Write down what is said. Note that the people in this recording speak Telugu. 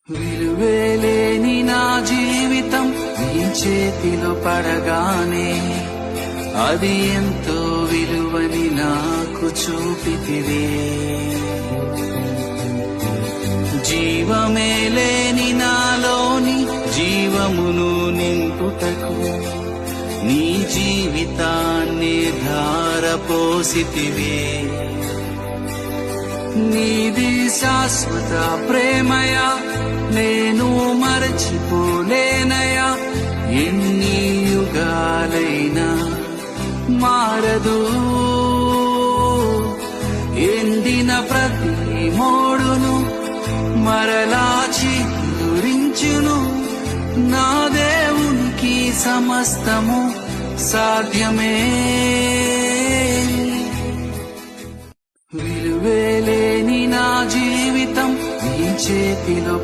విలువేలేని నా జీవితం నీ చేతిలో పడగానే అది ఎంతో విలువని నాకు చూపితివే. జీవమే లేని నాలోని జీవమును నింపుటకు నీ జీవితాన్ని ధారపోసితివే. నీది శాశ్వత ప్రేమయా, నేను మరచిపోలేనయా. ఎన్ని యుగాలైనా మారదు. ఎండిన ప్రతి మోడును మరలా చిగురించును. నా దేవునికి సమస్తము సాధ్యమే. విలువేలేని నా జీవితం నీ చేతిలో